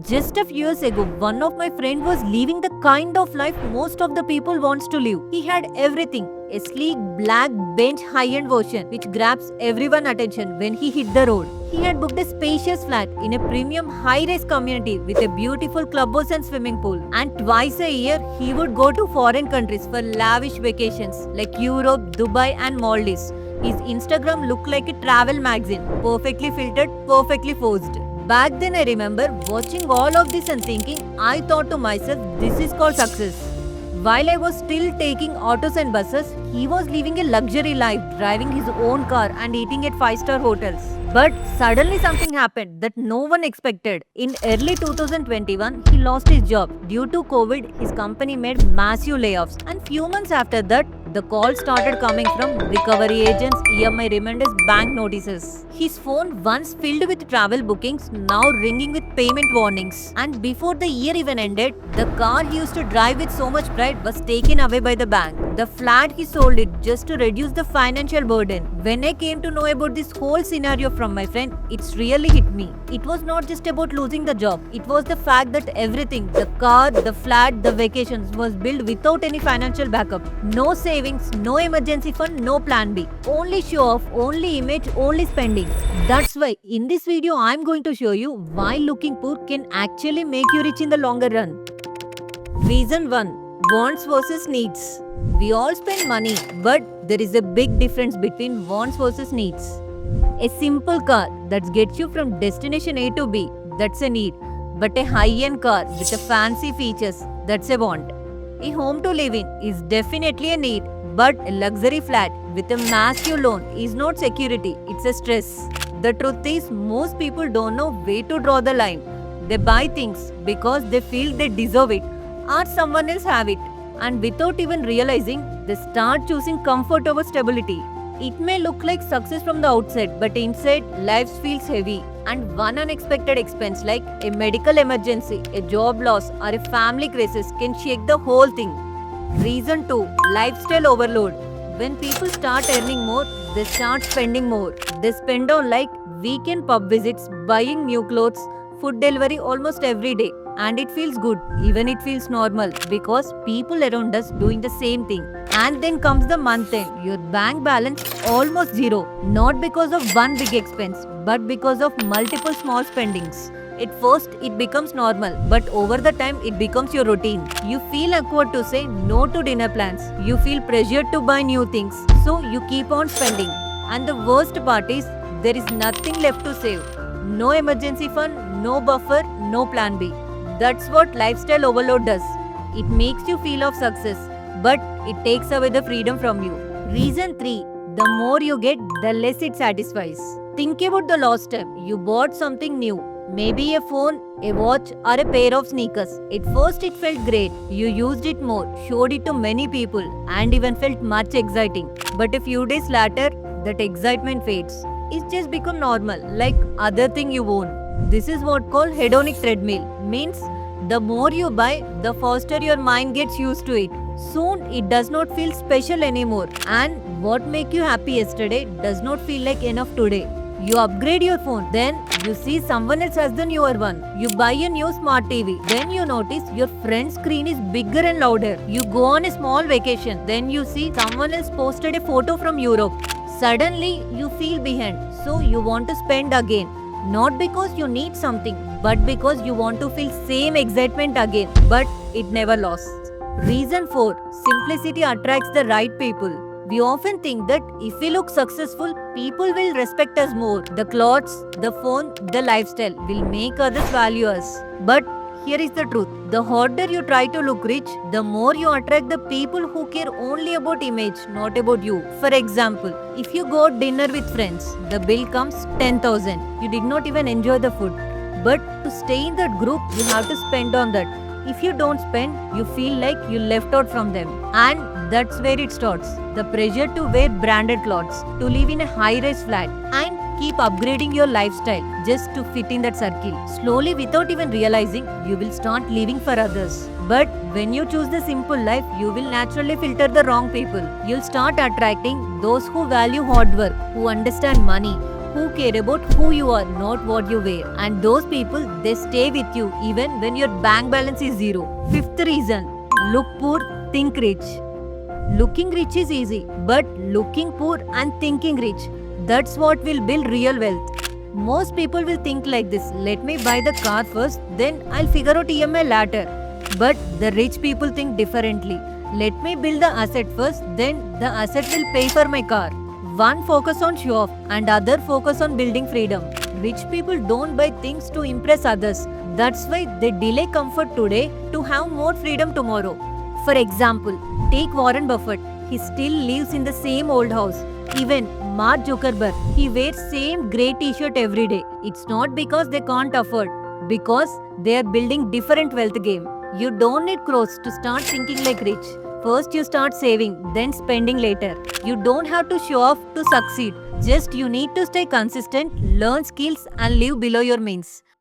Just a few years ago, one of my friends was living the kind of life most of the people wants to live. He had everything. A sleek, black, bench, high-end version which grabs everyone's attention when he hit the road. He had booked a spacious flat in a premium high-rise community with a beautiful clubhouse and swimming pool. And twice a year, he would go to foreign countries for lavish vacations like Europe, Dubai and Maldives. His Instagram looked like a travel magazine, perfectly filtered, perfectly posed. Back then I remember watching all of this and thinking, I thought to myself, this is called success. While I was still taking autos and buses, he was living a luxury life, driving his own car and eating at 5-star hotels. But suddenly something happened that no one expected. In early 2021, he lost his job. Due to COVID, his company made massive layoffs. And few months after that, the calls started coming from recovery agents, EMI reminders, bank notices. His phone, once filled with travel bookings, now ringing with payment warnings. And before the year even ended, the car he used to drive with so much pride was taken away by the bank. The flat he sold it just to reduce the financial burden. When I came to know about this whole scenario from my friend, it's really hit me. It was not just about losing the job. It was the fact that everything, the car, the flat, the vacations, was built without any financial backup. No savings, no emergency fund, no plan B. Only show off, only image, only spending. That's why in this video I'm going to show you why looking poor can actually make you rich in the longer run. Reason 1. Wants versus needs. We all spend money, but there is a big difference between wants versus needs. A simple car that gets you from destination A to B, that's a need. But a high-end car with a fancy features, that's a want. A home to live in is definitely a need, but a luxury flat with a massive loan is not security, it's a stress. The truth is, most people don't know where to draw the line. They buy things because they feel they deserve it or someone else have it, and without even realizing, they start choosing comfort over stability. It may look like success from the outside, but inside, life feels heavy. And one unexpected expense like a medical emergency, a job loss, or a family crisis can shake the whole thing. Reason 2. Lifestyle overload. When people start earning more, they start spending more. They spend on like weekend pub visits, buying new clothes, food delivery almost every day. And it feels good, even it feels normal, because people around us doing the same thing. And then comes the month end, your bank balance almost zero, not because of one big expense, but because of multiple small spendings. At first, it becomes normal, but over the time, it becomes your routine. You feel awkward to say no to dinner plans. You feel pressured to buy new things, so you keep on spending. And the worst part is, there is nothing left to save. No emergency fund, no buffer, no plan B. That's what lifestyle overload does. It makes you feel of success, but it takes away the freedom from you. Reason 3. The more you get, the less it satisfies. Think about the last time you bought something new. Maybe a phone, a watch, or a pair of sneakers. At first it felt great. You used it more, showed it to many people, and even felt much exciting. But a few days later, that excitement fades. It's just become normal, like other thing you own. This is what called hedonic treadmill. Means the more you buy, the faster your mind gets used to it. Soon it does not feel special anymore, and what make you happy yesterday does not feel like enough today. You upgrade your phone, then you see someone else has the newer one. You buy a new smart TV, then you notice your friend's screen is bigger and louder. You go on a small vacation, then you see someone else posted a photo from Europe. Suddenly you feel behind, so you want to spend again. Not because you need something, but because you want to feel same excitement again, but it never lost. Reason 4. Simplicity attracts the right people. We often think that if we look successful, people will respect us more. The clothes, the phone, the lifestyle will make others value us. But here is the truth. The harder you try to look rich, the more you attract the people who care only about image, not about you. For example, if you go dinner with friends, the bill comes 10,000. You did not even enjoy the food. But to stay in that group, you have to spend on that. If you don't spend, you feel like you left out from them. And that's where it starts. The pressure to wear branded clothes, to live in a high-rise flat, and keep upgrading your lifestyle just to fit in that circle. Slowly, without even realizing, you will start living for others. But when you choose the simple life, you will naturally filter the wrong people. You'll start attracting those who value hard work, who understand money, who care about who you are, not what you wear. And those people, they stay with you even when your bank balance is zero. Fifth reason, look poor, think rich. Looking rich is easy, but looking poor and thinking rich, that's what will build real wealth. Most people will think like this, let me buy the car first, then I'll figure out EMI later. But the rich people think differently. Let me build the asset first, then the asset will pay for my car. One focus on show off and other focus on building freedom. Rich people don't buy things to impress others. That's why they delay comfort today to have more freedom tomorrow. For example, take Warren Buffett. He still lives in the same old house. Even Mark Zuckerberg, he wears same grey t-shirt every day. It's not because they can't afford, because they are building different wealth game. You don't need crores to start thinking like rich. First you start saving, then spending later. You don't have to show off to succeed. Just you need to stay consistent, learn skills and live below your means.